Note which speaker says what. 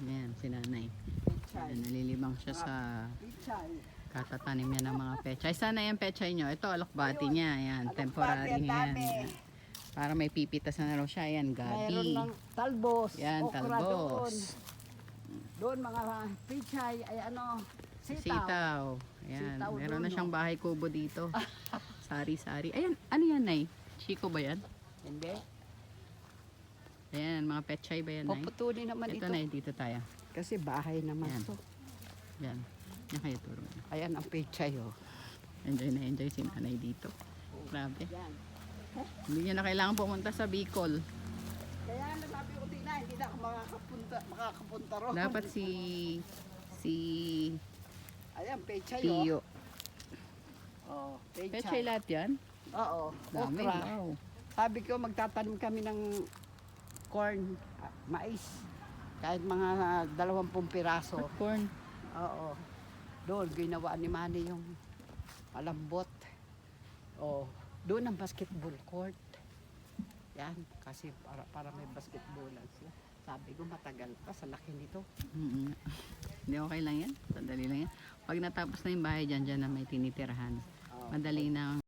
Speaker 1: Ayan, si nanay.
Speaker 2: Pechay.
Speaker 1: Ayan, nalilibang siya sa
Speaker 2: Pechay.
Speaker 1: katatanim niya ng mga pechay. Sana yung pechay nyo. Ito, alokbati niya. Ayan,
Speaker 2: Alokbati,
Speaker 1: temporary
Speaker 2: ang
Speaker 1: niya.
Speaker 2: dami.
Speaker 1: Ayan. Para may pipitas na raw siya. Ayan,
Speaker 2: Mayroon
Speaker 1: gabi.
Speaker 2: ng talbos.
Speaker 1: Ayan,
Speaker 2: okra
Speaker 1: talbos.
Speaker 2: Doon mga pechay ay ano, sitaw.
Speaker 1: Sitaw. Ayan,
Speaker 2: Sitaw
Speaker 1: meron
Speaker 2: doon,
Speaker 1: na siyang
Speaker 2: no?
Speaker 1: bahay kubo dito. Sari-sari. Ayan, ano yan, Nay? Chico ba yan?
Speaker 2: Hindi.
Speaker 1: Ayan, mga pechay ba yan, Nay?
Speaker 2: Puputulin naman
Speaker 1: Ito,
Speaker 2: ito.
Speaker 1: Nay, dito tayo.
Speaker 2: Kasi bahay naman
Speaker 1: Ayan.
Speaker 2: to.
Speaker 1: Yan. Yan kayo turo.
Speaker 2: Ayan ang pechay oh.
Speaker 1: Enjoy na enjoy si nanay dito. Grabe.
Speaker 2: Yan.
Speaker 1: Hindi niya na kailangan pumunta sa Bicol.
Speaker 2: Kaya nasabi ko din na, hindi na ako makakapunta ron.
Speaker 1: Dapat si
Speaker 2: Ayan, pechay
Speaker 1: Tio.
Speaker 2: oh. Oh,
Speaker 1: Pechay lahat yan?
Speaker 2: Oo,
Speaker 1: Dami.
Speaker 2: okra.
Speaker 1: Wow.
Speaker 2: Sabi ko magtatanim kami ng corn, mais. Kahit mga 20 piraso.
Speaker 1: Popcorn.
Speaker 2: Oo. Doon, ginawa ni Manny yung malambot. Oh, doon ang basketball court. Yan, kasi para may basketballan sila. Sabi ko matagal pa sa laki nito.
Speaker 1: Hindi, okay lang yan. Sandali lang yan. Pag natapos na yung bahay dyan na may tinitirahan.
Speaker 2: Oo.
Speaker 1: Madali na